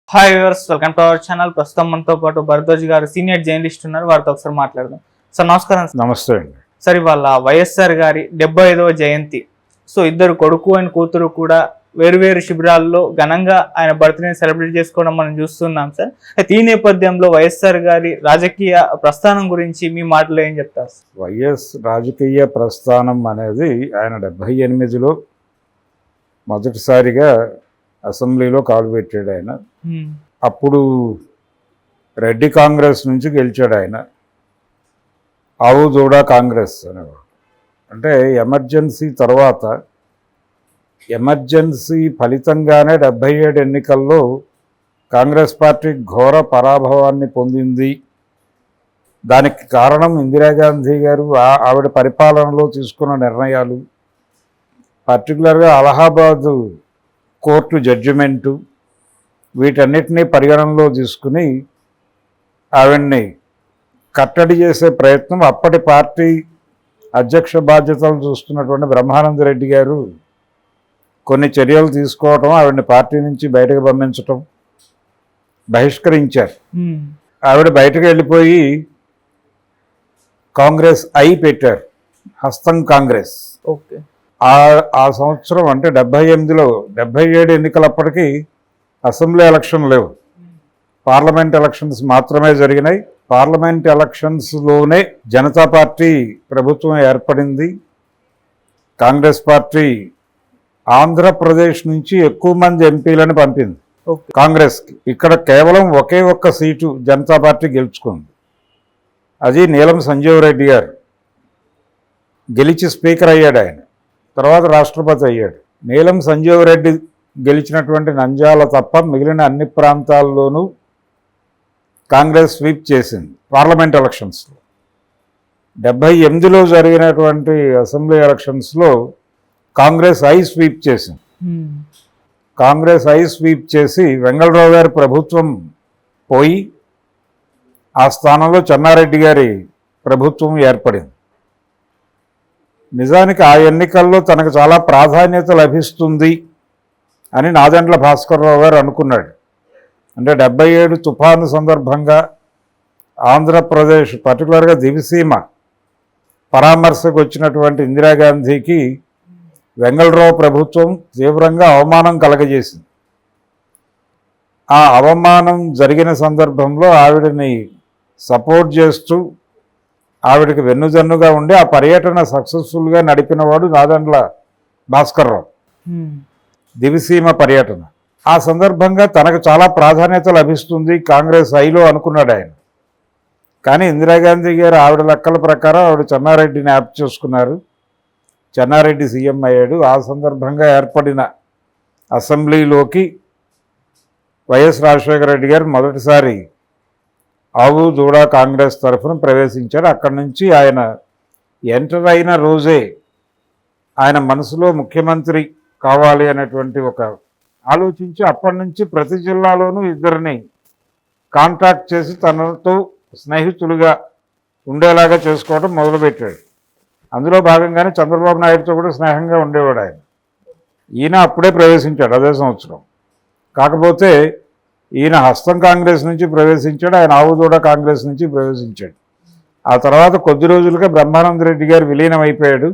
Hi viewers, welcome to our channel. ప్రస్తుతం మనతో పాటు భరద్వాజ్ గారు సీనియర్ జర్నలిస్ట్ ఉన్నారు. వారితో ఒకసారి మాట్లాడదాం. సార్ నమస్కారం. నమస్తే అండి. సార్, ఇవాళ వైఎస్ఆర్ గారి 75వ జయంతి. సో ఇద్దరు కొడుకు అండ్ కూతురు కూడా వేరువేరు శిబిరాల్లో ఘనంగా ఆయన బర్త్డేని సెలబ్రేట్ చేసుకోవడం మనం చూస్తున్నాం సార్. అయితే ఈ నేపథ్యంలో వైఎస్ఆర్ గారి రాజకీయ ప్రస్థానం గురించి మీ మాటలో ఏం చెప్తారు? వైఎస్ రాజకీయ ప్రస్థానం అనేది ఆయన 78లో మొదటిసారిగా అసెంబ్లీలో కాలుపెట్టాడు. ఆయన అప్పుడు రెడ్డి కాంగ్రెస్ నుంచి గెలిచాడు. ఆయన ఆవు దూడ కాంగ్రెస్ అనేవాడు. అంటే ఎమర్జెన్సీ తర్వాత ఎమర్జెన్సీ ఫలితంగానే 77 ఎన్నికల్లో కాంగ్రెస్ పార్టీ ఘోర పరాభవాన్ని పొందింది. దానికి కారణం ఇందిరాగాంధీ గారు ఆవిడ పరిపాలనలో తీసుకున్న నిర్ణయాలు, పర్టికులర్గా అలహాబాదు కోర్టు జడ్జిమెంటు, వీటన్నిటినీ పరిగణనలో తీసుకుని ఆవిడ్ని కట్టడి చేసే ప్రయత్నం అప్పటి పార్టీ అధ్యక్ష బాధ్యతలు చూస్తున్నటువంటి బ్రహ్మానంద రెడ్డి గారు కొన్ని చర్యలు తీసుకోవటం, ఆవిడని పార్టీ నుంచి బయటకు పంపించటం, బహిష్కరించారు. ఆవిడ బయటకు వెళ్ళిపోయి కాంగ్రెస్ పెట్టారు, హస్తం కాంగ్రెస్. ఓకే. ఆ సంవత్సరం అంటే 78లో 77 ఎన్నికలప్పటికీ అసెంబ్లీ ఎలక్షన్ లేవు, పార్లమెంట్ ఎలక్షన్స్ మాత్రమే జరిగినాయి. పార్లమెంట్ ఎలక్షన్స్లోనే జనతా పార్టీ ప్రభుత్వం ఏర్పడింది. కాంగ్రెస్ పార్టీ ఆంధ్రప్రదేశ్ నుంచి ఎక్కువ మంది ఎంపీలను పంపింది కాంగ్రెస్కి. ఇక్కడ కేవలం ఒకే ఒక్క సీటు జనతా పార్టీ గెలుచుకుంది. అది నీలం సంజీవ్ రెడ్డి గారు గెలిచి స్పీకర్ అయ్యాడు. ఆయన తర్వాత రాష్ట్రపతి అయ్యాడు. నీలం సంజీవ్ రెడ్డి గెలిచినటువంటి నంద్యాల తప్ప మిగిలిన అన్ని ప్రాంతాల్లోనూ కాంగ్రెస్ స్వీప్ చేసింది పార్లమెంట్ ఎలక్షన్స్లో. 78లో జరిగినటువంటి అసెంబ్లీ ఎలక్షన్స్లో కాంగ్రెస్ స్వీప్ చేసింది. కాంగ్రెస్ స్వీప్ చేసి వెంగళరావు గారి ప్రభుత్వం పోయి ఆ స్థానంలో చెన్నారెడ్డి గారి ప్రభుత్వం ఏర్పడింది. నిజానికి ఆ ఎన్నికల్లో తనకు చాలా ప్రాధాన్యత లభిస్తుంది అని నాదెండ్ల భాస్కర్రావు గారు అనుకున్నాడు. అంటే 77 తుఫాను సందర్భంగా ఆంధ్రప్రదేశ్ పర్టికులర్గా దివిసీమ పరామర్శకు వచ్చినటువంటి ఇందిరాగాంధీకి వెంగళరావు ప్రభుత్వం తీవ్రంగా అవమానం కలగజేసింది. ఆ అవమానం జరిగిన సందర్భంలో ఆవిడని సపోర్ట్ చేస్తూ ఆవిడకి వెన్నుజన్నుగా ఉండి ఆ పర్యటన సక్సెస్ఫుల్గా నడిపినవాడు నాదెండ్ల భాస్కర్రావు. దివిసీమ పర్యటన ఆ సందర్భంగా తనకు చాలా ప్రాధాన్యత లభిస్తుంది కాంగ్రెస్ లో అనుకున్నాడు ఆయన. కానీ ఇందిరాగాంధీ గారు ఆవిడ లెక్కల ప్రకారం ఆవిడ చెన్నారెడ్డిని యాప్ చేసుకున్నారు. చెన్నారెడ్డి సీఎం అయ్యాడు. ఆ సందర్భంగా ఏర్పడిన అసెంబ్లీలోకి వైఎస్ రాజశేఖర రెడ్డి గారు మొదటిసారి ఆవు దూడ కాంగ్రెస్ తరఫున ప్రవేశించారు. అక్కడి నుంచి ఆయన ఎంటర్ అయిన రోజే ఆయన మనసులో ముఖ్యమంత్రి కావాలి అనేటువంటి ఒక ఆలోచించి అప్పటి నుంచి ప్రతి జిల్లాలోనూ ఇద్దరిని కాంటాక్ట్ చేసి తనతో స్నేహితులుగా ఉండేలాగా చేసుకోవడం మొదలుపెట్టాడు. అందులో భాగంగానే చంద్రబాబు నాయుడుతో కూడా స్నేహంగా ఉండేవాడు ఆయన. ఈయన అప్పుడే ప్రవేశించాడు అదే సంవత్సరం. కాకపోతే ఈయన హస్తం కాంగ్రెస్ నుంచి ప్రవేశించాడు, ఆయన ఆవుదూడ కాంగ్రెస్ నుంచి ప్రవేశించాడు. ఆ తర్వాత కొద్ది రోజులుగా బ్రహ్మానంద రెడ్డి గారు విలీనం అయిపోయాడు.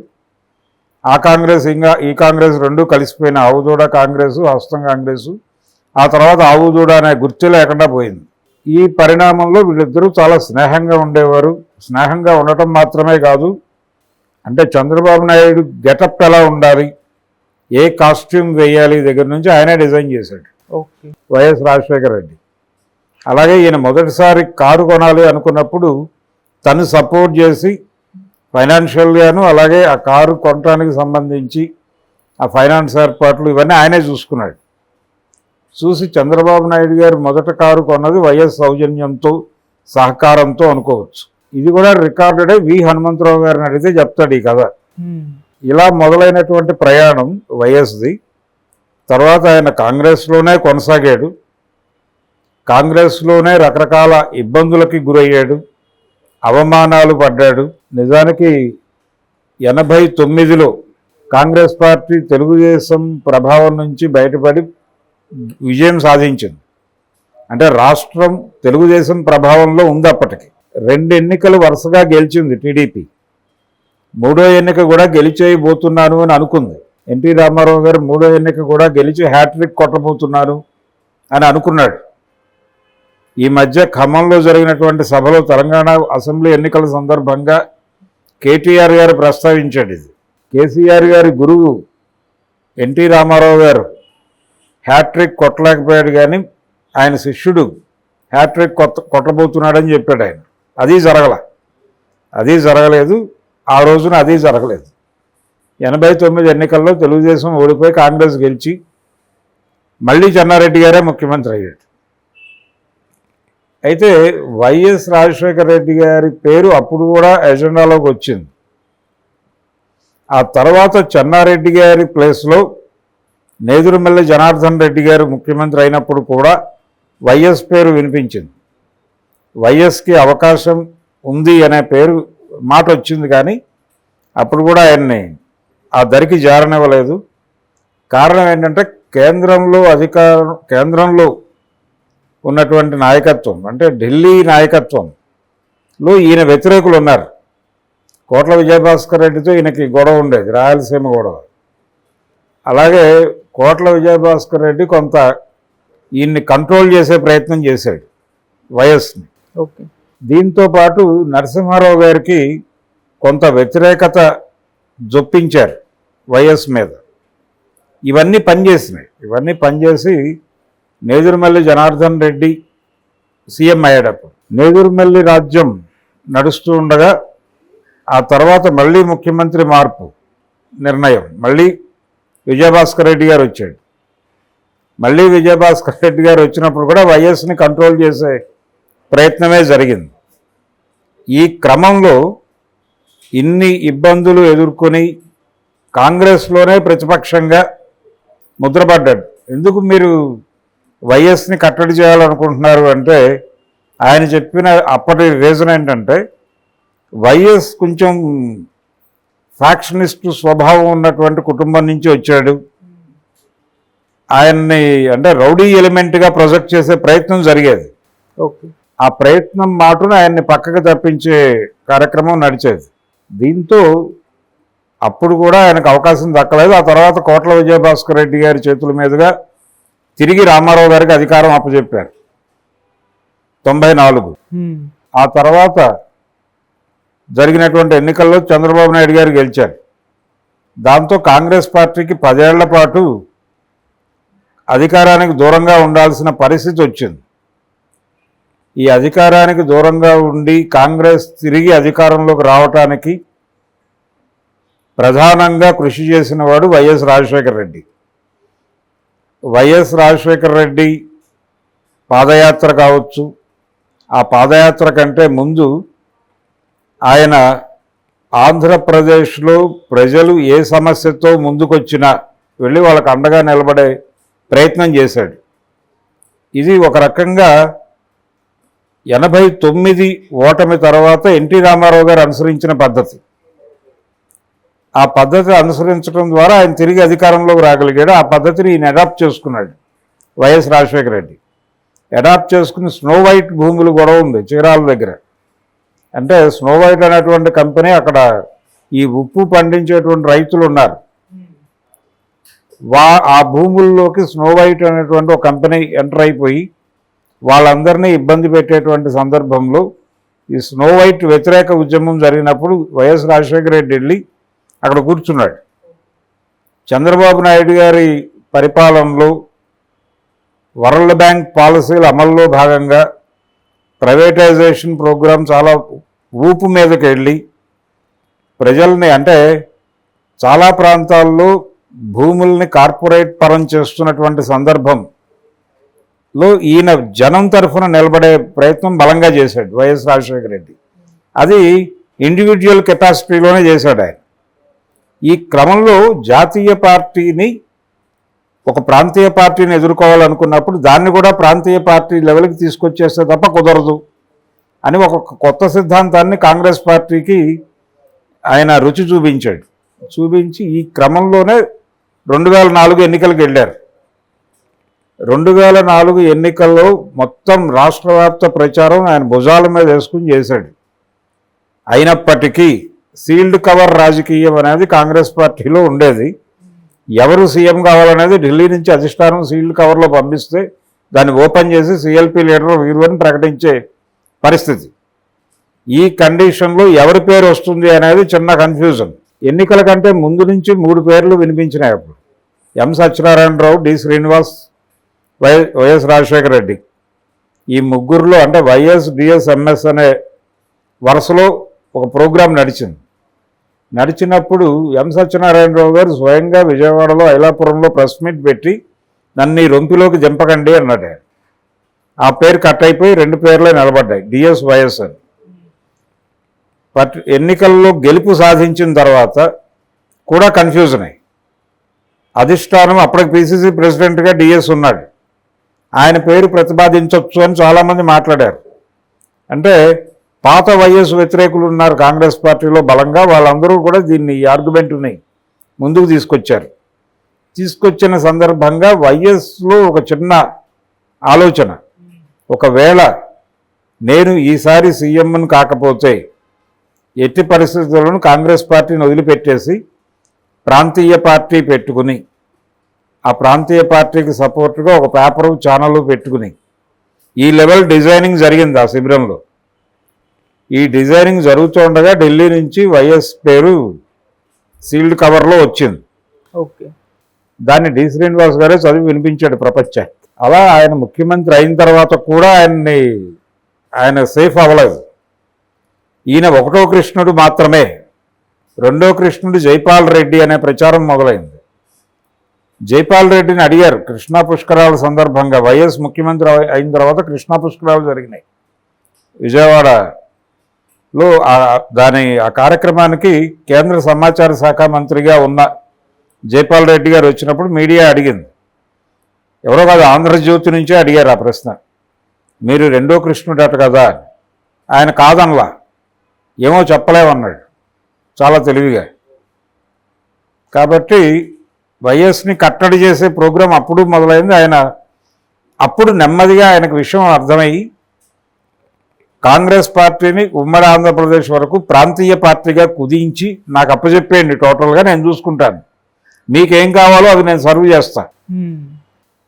ఆ కాంగ్రెస్ ఇంకా ఈ కాంగ్రెస్ రెండు కలిసిపోయిన ఆవుదూడ కాంగ్రెసు, హస్తం కాంగ్రెసు. ఆ తర్వాత ఆవుదూడ అనే గుర్తు లేకుండా పోయింది. ఈ పరిణామంలో వీళ్ళిద్దరూ చాలా స్నేహంగా ఉండేవారు. స్నేహంగా ఉండటం మాత్రమే కాదు, అంటే చంద్రబాబు నాయుడు గెటప్ ఎలా ఉండాలి, ఏ కాస్ట్యూమ్ వేయాలి దగ్గర నుంచి ఆయనే డిజైన్ చేశాడు వైఎస్ రాజశేఖర రెడ్డి. అలాగే ఈయన మొదటిసారి కారు కొనాలి అనుకున్నప్పుడు తను సపోర్ట్ చేసి ఫైనాన్షియల్గాను, అలాగే ఆ కారు కొనడానికి సంబంధించి ఆ ఫైనాన్స్ ఏర్పాట్లు ఇవన్నీ ఆయనే చూసుకున్నాడు. చూసి చంద్రబాబు నాయుడు గారు మొదట కారు కొన్నది వైఎస్ సౌజన్యంతో సహకారంతో అనుకోవచ్చు. ఇది కూడా రికార్డెడే. వి హనుమంతరావు గారిని అడిగితే చెప్తాడు ఈ కథ. ఇలా మొదలైనటువంటి ప్రయాణం వైఎస్ది. తర్వాత ఆయన కాంగ్రెస్లోనే కొనసాగాడు. కాంగ్రెస్లోనే రకరకాల ఇబ్బందులకి గురయ్యాడు, అవమానాలు పడ్డాడు. నిజానికి 89లో కాంగ్రెస్ పార్టీ తెలుగుదేశం ప్రభావం నుంచి బయటపడి విజయం సాధించింది. అంటే రాష్ట్రం తెలుగుదేశం ప్రభావంలో ఉంది అప్పటికి. 2 ఎన్నికలు వరుసగా గెలిచింది టీడీపీ. 3వ ఎన్నిక కూడా గెలిచేయబోతున్నాను అని అనుకుంది. ఎన్టీ రామారావు గారు 3వ ఎన్నిక కూడా గెలిచి హ్యాట్రిక్ కొట్టబోతున్నారు అని అనుకున్నాడు. ఈ మధ్య ఖమ్మంలో జరిగినటువంటి సభలో తెలంగాణ అసెంబ్లీ ఎన్నికల సందర్భంగా కేటీఆర్ గారు ప్రస్తావించాడు ఇది. కేసీఆర్ గారి గురువు ఎన్టీ రామారావు గారు హ్యాట్రిక్ కొట్టలేకపోయాడు, కానీ ఆయన శిష్యుడు హ్యాట్రిక్ కొట్టబోతున్నాడని చెప్పాడు ఆయన. అది జరగలేదు. ఆ రోజున అది జరగలేదు. 89 ఎన్నికల్లో తెలుగుదేశం ఓడిపోయి కాంగ్రెస్ గెలిచి మళ్ళీ చెన్నారెడ్డి గారే ముఖ్యమంత్రి అయ్యాడు. అయితే వైఎస్ రాజశేఖర రెడ్డి గారి పేరు అప్పుడు కూడా ఎజెండాలోకి వచ్చింది. ఆ తర్వాత చెన్నారెడ్డి గారి ప్లేస్లో నేదురుమల్లి జనార్దన్ రెడ్డి గారు ముఖ్యమంత్రి అయినప్పుడు కూడా వైఎస్ పేరు వినిపించింది. వైఎస్కి అవకాశం ఉంది అనే పేరు మాట వచ్చింది, కానీ అప్పుడు కూడా ఆయన్ని ఆ దరికి జారనివ్వలేదు. కారణం ఏంటంటే కేంద్రంలో ఉన్నటువంటి నాయకత్వం, అంటే ఢిల్లీ నాయకత్వంలో ఈయన వ్యతిరేకులు ఉన్నారు. కోట్ల విజయభాస్కర్ రెడ్డితో ఈయనకి గొడవ ఉండేది, రాయలసీమ గొడవ. అలాగే కోట్ల విజయభాస్కర్ రెడ్డి కొంత ఈయన్ని కంట్రోల్ చేసే ప్రయత్నం చేశాడు వైఎస్ని. ఓకే. దీంతో పాటు నరసింహారావు గారికి కొంత వ్యతిరేకత జొప్పించారు వైఎస్ మీద. ఇవన్నీ పనిచేసి నేదురుమల్లి జనార్దన్ రెడ్డి సీఎం అయ్యేటప్పుడు నేదురుమల్లి రాజ్యం నడుస్తూ ఉండగా ఆ తర్వాత మళ్ళీ ముఖ్యమంత్రి మార్పు నిర్ణయం, మళ్ళీ విజయభాస్కర్ రెడ్డి గారు వచ్చాడు. మళ్ళీ విజయభాస్కర్ రెడ్డి గారు వచ్చినప్పుడు కూడా వైఎస్ని కంట్రోల్ చేసే ప్రయత్నమే జరిగింది. ఈ క్రమంలో ఇన్ని ఇబ్బందులు ఎదుర్కొని కాంగ్రెస్లోనే ప్రతిపక్షంగా ముద్రపడ్డాడు. ఎందుకు మీరు వైఎస్ని కట్టడి చేయాలనుకుంటున్నారు అంటే ఆయన చెప్పిన అప్పటి రీజన్ ఏంటంటే వైఎస్ కొంచెం ఫ్యాక్షనిస్టు స్వభావం ఉన్నటువంటి కుటుంబం నుంచి వచ్చాడు. ఆయన్ని అంటే రౌడీ ఎలిమెంట్గా ప్రొజెక్ట్ చేసే ప్రయత్నం జరిగేది. ఓకే. ఆ ప్రయత్నం మాటున ఆయన్ని పక్కకు తప్పించే కార్యక్రమం నడిచేది. దీంతో అప్పుడు కూడా ఆయనకు అవకాశం దక్కలేదు. ఆ తర్వాత కోట్ల విజయభాస్కర్ రెడ్డి గారి చేతుల మీదుగా తిరిగి రామారావు గారికి అధికారం అప్పచెప్పారు 94. ఆ తర్వాత జరిగినటువంటి ఎన్నికల్లో చంద్రబాబు నాయుడు గారు గెలిచారు. దాంతో కాంగ్రెస్ పార్టీకి 10 ఏళ్ల పాటు అధికారానికి దూరంగా ఉండాల్సిన పరిస్థితి వచ్చింది. ఈ అధికారానికి దూరంగా ఉండి కాంగ్రెస్ తిరిగి అధికారంలోకి రావటానికి ప్రధానంగా కృషి చేసిన వాడు వైఎస్ రాజశేఖర రెడ్డి. వైఎస్ రాజశేఖర రెడ్డి పాదయాత్ర కావచ్చు, ఆ పాదయాత్ర కంటే ముందు ఆయన ఆంధ్రప్రదేశ్లో ప్రజలు ఏ సమస్యతో ముందుకొచ్చినా వెళ్ళి వాళ్ళకు అండగా నిలబడే ప్రయత్నం చేశాడు. ఇది ఒక రకంగా 89 ఓటమి తర్వాత ఎన్టీ రామారావు గారు అనుసరించిన పద్ధతి. ఆ పద్ధతి అనుసరించడం ద్వారా ఆయన తిరిగి అధికారంలోకి రాగలిగాడు. ఆ పద్ధతిని ఈయన అడాప్ట్ చేసుకున్నాడు వైఎస్ రాజశేఖర రెడ్డి. అడాప్ట్ చేసుకుని స్నో వైట్ భూములు గొడవ ఉంది చీరాల దగ్గర. అంటే స్నో వైట్ అనేటువంటి కంపెనీ, అక్కడ ఈ ఉప్పు పండించేటువంటి రైతులు ఉన్నారు. ఆ భూముల్లోకి స్నో వైట్ అనేటువంటి ఒక కంపెనీ ఎంటర్ అయిపోయి వాళ్ళందరినీ ఇబ్బంది పెట్టేటువంటి సందర్భంలో ఈ స్నో వైట్ వ్యతిరేక ఉద్యమం జరిగినప్పుడు వైఎస్ రాజశేఖర రెడ్డి వెళ్ళి అక్కడ కూర్చున్నాడు. చంద్రబాబు నాయుడు గారి పరిపాలనలో వరల్డ్ బ్యాంక్ పాలసీల అమల్లో భాగంగా ప్రైవేటైజేషన్ ప్రోగ్రాం చాలా ఊపు మీదకి వెళ్ళి ప్రజల్ని, అంటే చాలా ప్రాంతాల్లో భూముల్ని కార్పొరేట్ పరం చేస్తున్నటువంటి సందర్భంలో ఈయన జనం తరఫున నిలబడే ప్రయత్నం బలంగా చేశాడు వైఎస్ రాజశేఖర రెడ్డి. అది ఇండివిజువల్ కెపాసిటీలోనే చేశాడు ఆయన. ఈ క్రమంలో జాతీయ పార్టీని, ఒక ప్రాంతీయ పార్టీని ఎదుర్కోవాలనుకున్నప్పుడు దాన్ని కూడా ప్రాంతీయ పార్టీ లెవెల్కి తీసుకొచ్చేస్తే తప్ప కుదరదు అని ఒక కొత్త సిద్ధాంతాన్ని కాంగ్రెస్ పార్టీకి ఆయన రుచి చూపించి ఈ క్రమంలోనే 2004 ఎన్నికలకు వెళ్ళారు. 2004 ఎన్నికల్లో మొత్తం రాష్ట్ర వ్యాప్త ప్రచారం ఆయన భుజాల మీద వేసుకుని చేశాడు. అయినప్పటికీ సీల్డ్ కవర్ రాజకీయం అనేది కాంగ్రెస్ పార్టీలో ఉండేది. ఎవరు సీఎం కావాలనేది ఢిల్లీ నుంచి అధిష్టానం సీల్డ్ కవర్లో పంపిస్తే దాన్ని ఓపెన్ చేసి సిఎల్పి లీడర్ వీరు అని ప్రకటించే పరిస్థితి. ఈ కండిషన్లో ఎవరి పేరు వస్తుంది అనేది చిన్న కన్ఫ్యూజన్. ఎన్నికల కంటే ముందు నుంచి 3 పేర్లు వినిపించినాయి. అప్పుడు ఎం సత్యనారాయణరావు, డి శ్రీనివాస్, వైఎస్ రాజశేఖర రెడ్డి. ఈ ముగ్గురులో అంటే వైఎస్, డిఎస్, ఎంఎస్ అనే వరుసలో ఒక ప్రోగ్రాం నడిచినప్పుడు ఎం సత్యనారాయణరావు గారు స్వయంగా విజయవాడలో ఐలాపురంలో ప్రెస్ మీట్ పెట్టి నన్ను ఈ రొంపిలోకి దింపకండి అన్నాడు. ఆ పేరు కట్ అయిపోయి 2 పేర్లే నిలబడ్డాయి, డిఎస్, వైఎస్ అని. బట్ ఎన్నికల్లో గెలుపు సాధించిన తర్వాత కూడా కన్ఫ్యూజన్ అయ్యి అధిష్టానం అప్పటికి పిసిసి ప్రెసిడెంట్గా డిఎస్ ఉన్నాడు, ఆయన పేరు ప్రతిపాదించవచ్చు అని చాలామంది మాట్లాడారు. అంటే పాత వైఎస్ వ్యతిరేకులు ఉన్నారు కాంగ్రెస్ పార్టీలో బలంగా, వాళ్ళందరూ కూడా దీన్ని ఈ ఆర్గ్యుమెంట్ని ముందుకు తీసుకొచ్చిన సందర్భంగా వైఎస్లో ఒక చిన్న ఆలోచన, ఒకవేళ నేను ఈసారి సీఎంను కాకపోతే ఎట్టి పరిస్థితుల్లోనూ కాంగ్రెస్ పార్టీని వదిలిపెట్టేసి ప్రాంతీయ పార్టీ పెట్టుకుని ఆ ప్రాంతీయ పార్టీకి సపోర్ట్గా ఒక పేపరు ఛానల్ పెట్టుకుని ఈ లెవెల్ డిజైనింగ్ జరిగింది ఆ శిబిరంలో. ఈ డిజైనింగ్ జరుగుతుండగా ఢిల్లీ నుంచి వైఎస్ పేరు సీల్డ్ కవర్లో వచ్చింది. ఓకే, దాన్ని డి శ్రీనివాస్ గారే చదివి వినిపించాడు ప్రపంచానికి. అలా ఆయన ముఖ్యమంత్రి అయిన తర్వాత కూడా ఆయన సేఫ్ అవ్వలేదు. ఈయన 1వ కృష్ణుడు మాత్రమే, 2వ కృష్ణుడు జైపాల్ రెడ్డి అనే ప్రచారం మొదలైంది. జైపాల్ రెడ్డిని అడిగారు కృష్ణా పుష్కరాల సందర్భంగా. వైఎస్ ముఖ్యమంత్రి అయిన తర్వాత కృష్ణా పుష్కరాలు జరిగినాయి విజయవాడలో. ఆ కార్యక్రమానికి కేంద్ర సమాచార శాఖ మంత్రిగా ఉన్న జైపాల్ రెడ్డి గారు వచ్చినప్పుడు మీడియా అడిగింది, ఎవరో కాదు ఆంధ్రజ్యోతి నుంచే అడిగారు ఆ ప్రశ్న, మీరు 2వ కృష్ణుడట కదా. ఆయన కాదనలా, ఏమో చెప్పలేమన్నాడు చాలా తెలివిగా. కాబట్టి వైఎస్ని కట్టడి చేసే ప్రోగ్రాం అప్పుడు మొదలైంది. అప్పుడు నెమ్మదిగా ఆయనకు విషయం అర్థమయ్యి కాంగ్రెస్ పార్టీని ఉమ్మడి ఆంధ్రప్రదేశ్ వరకు ప్రాంతీయ పార్టీగా కుదించి నాకు అప్పచెప్పేయండి, టోటల్గా నేను చూసుకుంటాను, మీకేం కావాలో అది నేను సర్వ్ చేస్తాను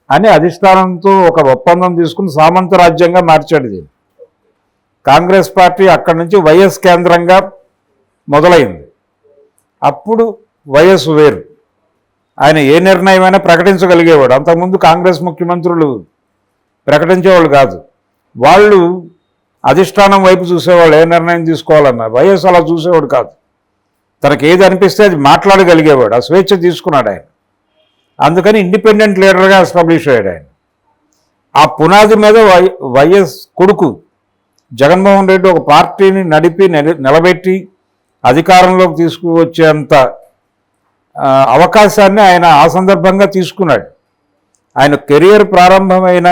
అని అధిష్టానంతో ఒక ఒప్పందం తీసుకుని సామంత రాజ్యంగా మార్చాడు దీన్ని. కాంగ్రెస్ పార్టీ అక్కడి నుంచి వైఎస్ కేంద్రంగా మొదలైంది. అప్పుడు వైఎస్ వేరు, ఆయన ఏ నిర్ణయమైనా ప్రకటించగలిగేవాడు. అంతకుముందు కాంగ్రెస్ ముఖ్యమంత్రులు ప్రకటించేవాళ్ళు కాదు, వాళ్ళు అధిష్టానం వైపు చూసేవాళ్ళు, ఏ నిర్ణయం తీసుకోవాలన్నా. వైఎస్ అలా చూసేవాడు కాదు, తనకి ఏది అనిపిస్తే అది మాట్లాడగలిగేవాడు, ఆ స్వేచ్ఛ తీసుకున్నాడు ఆయన. అందుకని ఇండిపెండెంట్ లీడర్గా ఎస్టాబ్లిష్ అయ్యాడు ఆయన. ఆ పునాది మీద వైఎస్ కొడుకు జగన్మోహన్ రెడ్డి ఒక పార్టీని నడిపి నిలబెట్టి అధికారంలోకి తీసుకువచ్చేంత అవకాశాన్ని ఆయన ఆ సందర్భంగా తీసుకున్నాడు. ఆయన కెరియర్ ప్రారంభమైన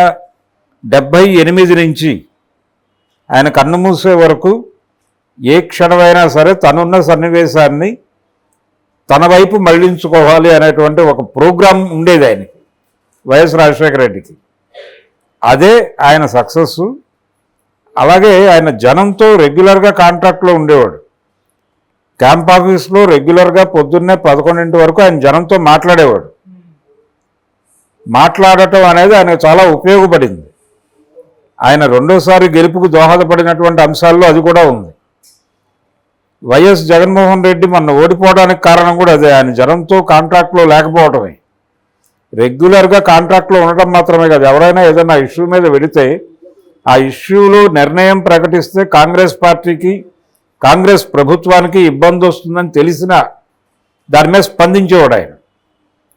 78 నుంచి ఆయన కన్నుమూసే వరకు ఏ క్షణమైనా సరే తనున్న సన్నివేశాన్ని తన వైపు మళ్లించుకోవాలి అనేటువంటి ఒక ప్రోగ్రాం ఉండేది ఆయనకి, వైఎస్ రాజశేఖర రెడ్డికి. అదే ఆయన సక్సెస్. అలాగే ఆయన జనంతో రెగ్యులర్గా కాంటాక్ట్లో ఉండేవాడు. క్యాంప్ ఆఫీస్లో రెగ్యులర్గా పొద్దున్నే 11 వరకు ఆయన జనంతో మాట్లాడేవాడు. మాట్లాడటం అనేది ఆయనకు చాలా ఉపయోగపడింది. ఆయన రెండోసారి గెలుపుకు దోహదపడినటువంటి అంశాల్లో అది కూడా ఉంది. వైఎస్ జగన్మోహన్ రెడ్డి మొన్న ఓడిపోవడానికి కారణం కూడా అదే, ఆయన జనంతో కాంట్రాక్ట్లో లేకపోవడమే. రెగ్యులర్గా కాంట్రాక్ట్లో ఉండటం మాత్రమే కాదు, ఎవరైనా ఏదైనా ఇష్యూ మీద వెళితే ఆ ఇష్యూలో నిర్ణయం ప్రకటిస్తే కాంగ్రెస్ పార్టీకి, కాంగ్రెస్ ప్రభుత్వానికి ఇబ్బంది వస్తుందని తెలిసిన దాని మీద స్పందించేవాడు ఆయన.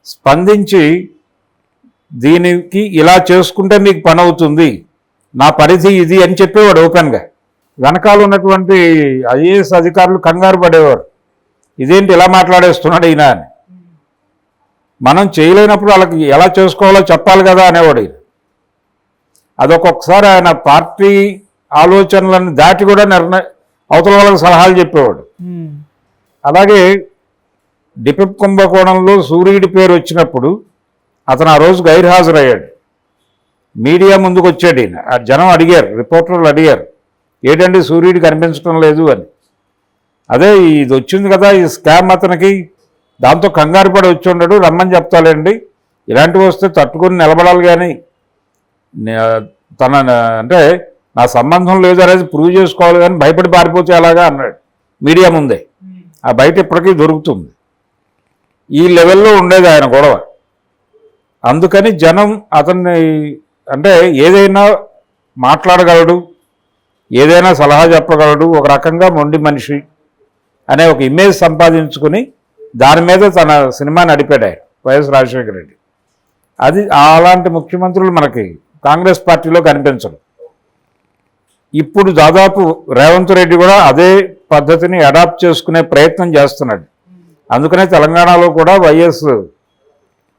స్పందించి దీనికి ఇలా చేసుకుంటే మీకు పని అవుతుంది, నా పరిధి ఇది అని చెప్పేవాడు ఓపెన్గా. వెనకాల ఉన్నటువంటి ఐఏఎస్ అధికారులు కంగారు పడేవారు, ఇదేంటి ఇలా మాట్లాడేస్తున్నాడు ఈయన అని. మనం చేయలేనప్పుడు వాళ్ళకి ఎలా చేసుకోవాలో చెప్పాలి కదా అనేవాడు ఈయన. అదొకొకసారి ఆయన పార్టీ ఆలోచనలను దాటి కూడా అవతల వాళ్ళకి సలహాలు చెప్పేవాడు. అలాగే డిపిప్ కుంభకోణంలో సూర్యుడి పేరు వచ్చినప్పుడు అతను ఆ రోజు గైర్హాజరయ్యాడు. మీడియా ముందుకు వచ్చాడు ఈయన. ఆ జనం అడిగారు, రిపోర్టర్లు అడిగారు, ఏంటంటే సూర్యుడు కనిపించడం లేదు అని. అదే ఇది వచ్చింది కదా ఈ స్కామ్ అతనికి, దాంతో కంగారు పడి వచ్చి ఉండడు, రమ్మని చెప్తాలేండి, ఇలాంటివి వస్తే తట్టుకుని నిలబడాలి కానీ తన అంటే నా సంబంధం లేదు అనేది ప్రూవ్ చేసుకోవాలి కానీ భయపడి పారిపోతే అలాగా అన్నాడు మీడియా ముందే. ఆ బయట ఇప్పటికీ దొరుకుతుంది. ఈ లెవెల్లో ఉండేది ఆయన గొడవ. అందుకని జనం అతన్ని అంటే ఏదైనా మాట్లాడగలడు, ఏదైనా సలహా చెప్పగలడు, ఒక రకంగా మొండి మనిషి అనే ఒక ఇమేజ్ సంపాదించుకుని దాని మీద తన సినిమా నడిపాడు ఆయన వైఎస్ రాజశేఖర రెడ్డి. అది అలాంటి ముఖ్యమంత్రులు మనకి కాంగ్రెస్ పార్టీలో కనిపించరు. ఇప్పుడు దాదాపు రేవంత్ రెడ్డి కూడా అదే పద్ధతిని అడాప్ట్ చేసుకునే ప్రయత్నం చేస్తున్నాడు. అందుకనే తెలంగాణలో కూడా వైఎస్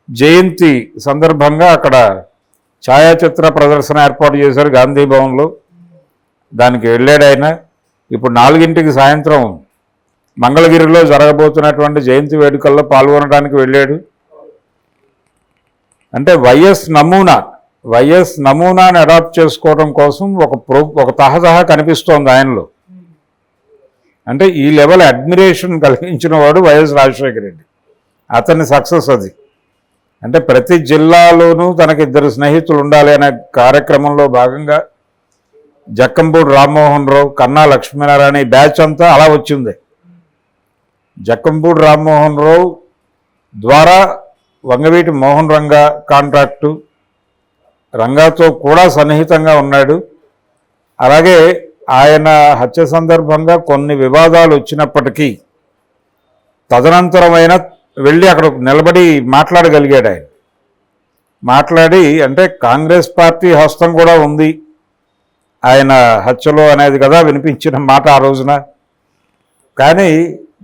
జయంతి సందర్భంగా అక్కడ ఛాయాచిత్ర ప్రదర్శన ఏర్పాటు చేశారు గాంధీ భవన్లో. దానికి వెళ్ళాడు ఆయన. ఇప్పుడు 4 సాయంత్రం మంగళగిరిలో జరగబోతున్నటువంటి జయంతి వేడుకల్లో పాల్గొనడానికి వెళ్ళాడు. అంటే వైఎస్ నమూనాని అడాప్ట్ చేసుకోవడం కోసం ఒక తహతహ కనిపిస్తోంది ఆయనలో. అంటే ఈ లెవెల్ అడ్మిరేషన్ కలిగించిన వాడు వైఎస్ రాజశేఖర రెడ్డి. అతని సక్సెస్ అది. అంటే ప్రతి జిల్లాలోనూ తనకి 2 స్నేహితులు ఉండాలి అనే కార్యక్రమంలో భాగంగా జక్కంపూడి రామ్మోహన్ రావు, కన్నా లక్ష్మీనారాయణ ఈ బ్యాచ్ అంతా అలా వచ్చింది. జక్కంపూడి రామ్మోహన్ రావు ద్వారా వంగవీటి మోహన్ రంగా కాంట్రాక్టు, రంగాతో కూడా సన్నిహితంగా ఉన్నాడు. అలాగే ఆయన హత్య సందర్భంగా కొన్ని వివాదాలు వచ్చినప్పటికీ తదనంతరమైన వెళ్ళి అక్కడ నిలబడి మాట్లాడగలిగాడు ఆయన. మాట్లాడి అంటే కాంగ్రెస్ పార్టీ హస్తం కూడా ఉంది ఆయన హత్యలో అనేది కదా వినిపించిన మాట ఆ రోజున. కానీ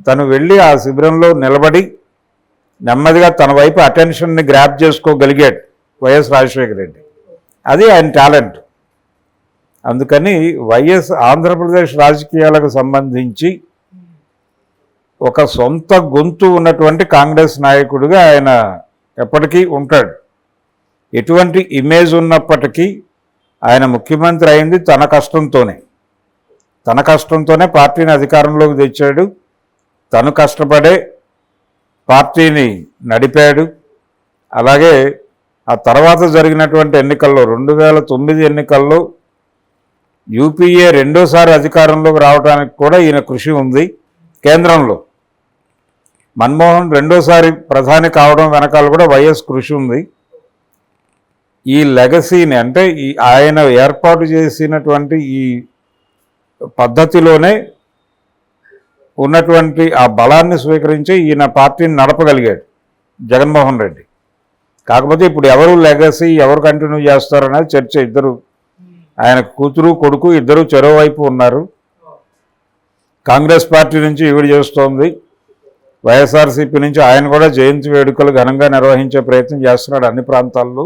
తను వెళ్ళి ఆ శిబిరంలో నిలబడి నెమ్మదిగా తన వైపు అటెన్షన్ని గ్రాప్ చేసుకోగలిగాడు వైఎస్ రాజశేఖర రెడ్డి. అది ఆయన టాలెంట్. అందుకని వైఎస్ ఆంధ్రప్రదేశ్ రాజకీయాలకు సంబంధించి ఒక సొంత గొంతు ఉన్నటువంటి కాంగ్రెస్ నాయకుడిగా ఆయన ఎప్పటికీ ఉంటాడు. ఎటువంటి ఇమేజ్ ఉన్నప్పటికీ ఆయన ముఖ్యమంత్రి అయింది తన కష్టంతోనే పార్టీని అధికారంలోకి తెచ్చాడు. తను కష్టపడే పార్టీని నడిపాడు. అలాగే ఆ తర్వాత జరిగినటువంటి ఎన్నికల్లో 2009 ఎన్నికల్లో యూపీఏ రెండోసారి అధికారంలోకి రావడానికి కూడా ఈయన కృషి ఉంది. కేంద్రంలో మన్మోహన్ రెండోసారి ప్రధాని కావడం వెనకాల కూడా వైఎస్ కృషి ఉంది. ఈ లెగసీని అంటే ఆయన ఏర్పాటు చేసినటువంటి ఈ పద్ధతిలోనే ఉన్నటువంటి ఆ బలాన్ని స్వీకరించి ఈయన పార్టీని నడపగలిగాడు జగన్మోహన్ రెడ్డి. కాకపోతే ఇప్పుడు ఎవరు లెగసీ ఎవరు కంటిన్యూ చేస్తారనేది చర్చ. ఇద్దరు ఆయన కూతురు కొడుకు ఇద్దరు చెరోవైపు ఉన్నారు. కాంగ్రెస్ పార్టీ నుంచి ఈవిడ చేస్తోంది, వైఎస్ఆర్సీపీ నుంచి ఆయన కూడా జయంతి వేడుకలు ఘనంగా నిర్వహించే ప్రయత్నం చేస్తున్నాడు అన్ని ప్రాంతాల్లో.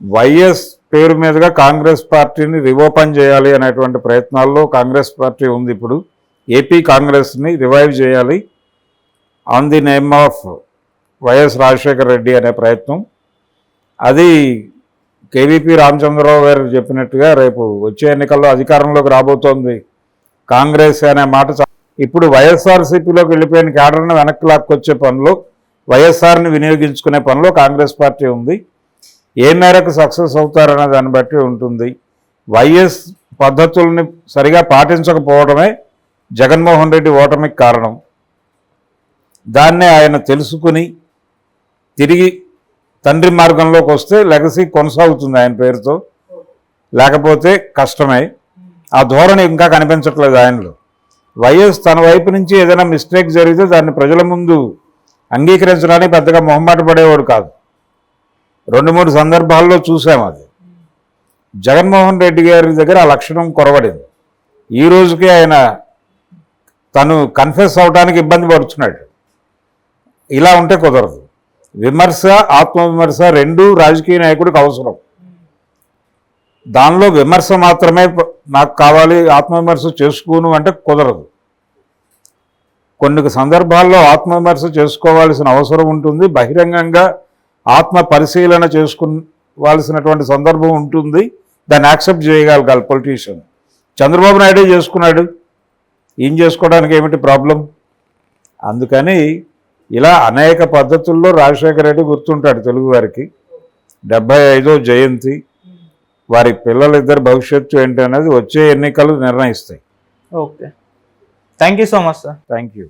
వైఎస్ పేరు మీదుగా కాంగ్రెస్ పార్టీని రిఓపెన్ చేయాలి అనేటువంటి ప్రయత్నాల్లో కాంగ్రెస్ పార్టీ ఉంది. ఇప్పుడు ఏపీ కాంగ్రెస్ని రివైవ్ చేయాలి on the name of YS Rajasekhara Reddy అనే ప్రయత్నం. అది కేవీపీ రామచంద్రరావు గారు చెప్పినట్టుగా రేపు వచ్చే ఎన్నికల్లో అధికారంలోకి రాబోతోంది కాంగ్రెస్ అనే మాట. ఇప్పుడు వైఎస్ఆర్సీపీలోకి వెళ్ళిపోయిన క్యాడర్ను వెనక్కి లాక్కొచ్చే పనిలో, వైఎస్ఆర్ని వినియోగించుకునే పనిలో కాంగ్రెస్ పార్టీ ఉంది. ఏ మేరకు సక్సెస్ అవుతారనే దాన్ని బట్టి ఉంటుంది. వైఎస్ పద్ధతుల్ని సరిగా పాటించకపోవడమే జగన్మోహన్ రెడ్డి ఓటమికి కారణం. దాన్నే ఆయన తెలుసుకుని తిరిగి తండ్రి మార్గంలోకి వస్తే లెగసీ కొనసాగుతుంది ఆయన పేరుతో, లేకపోతే కష్టమే. ఆ ధోరణి ఇంకా కనిపించట్లేదు ఆయనలో. వైఎస్ తన వైపు నుంచి ఏదైనా మిస్టేక్ జరిగితే దాన్ని ప్రజల ముందు అంగీకరించడానికి పెద్దగా మొహమాట పడేవాడు కాదు. 2-3 సందర్భాల్లో చూసాం అది. జగన్మోహన్ రెడ్డి గారి దగ్గర ఆ లక్షణం కొరవడింది. ఈ రోజుకి ఆయన తను కన్ఫెస్ అవడానికి ఇబ్బంది పడుతున్నాడు. ఇలా ఉంటే కుదరదు. విమర్శ, ఆత్మవిమర్శ రెండూ రాజకీయ నాయకుడికి అవసరం. దానిలో విమర్శ మాత్రమే నాకు కావాలి, ఆత్మవిమర్శ చేసుకోను అంటే కుదరదు. కొన్ని సందర్భాల్లో ఆత్మవిమర్శ చేసుకోవాల్సిన అవసరం ఉంటుంది. బహిరంగంగా ఆత్మ పరిశీలన చేసుకోవాల్సినటువంటి సందర్భం ఉంటుంది, దాన్ని యాక్సెప్ట్ చేయగలగాలి పొలిటీషియన్. చంద్రబాబు నాయుడే చేసుకున్నాడు, ఏం చేసుకోవడానికి ఏమిటి ప్రాబ్లం? అందుకని ఇలా అనేక పద్ధతుల్లో రాజశేఖర రెడ్డి గుర్తుంటాడు తెలుగు వారికి. 75వ జయంతి, వారి పిల్లలిద్దరి భవిష్యత్తు ఏంటి అనేది వచ్చే ఎన్నికలు నిర్ణయిస్తాయి. Okay, thank you so much sir. Thank you.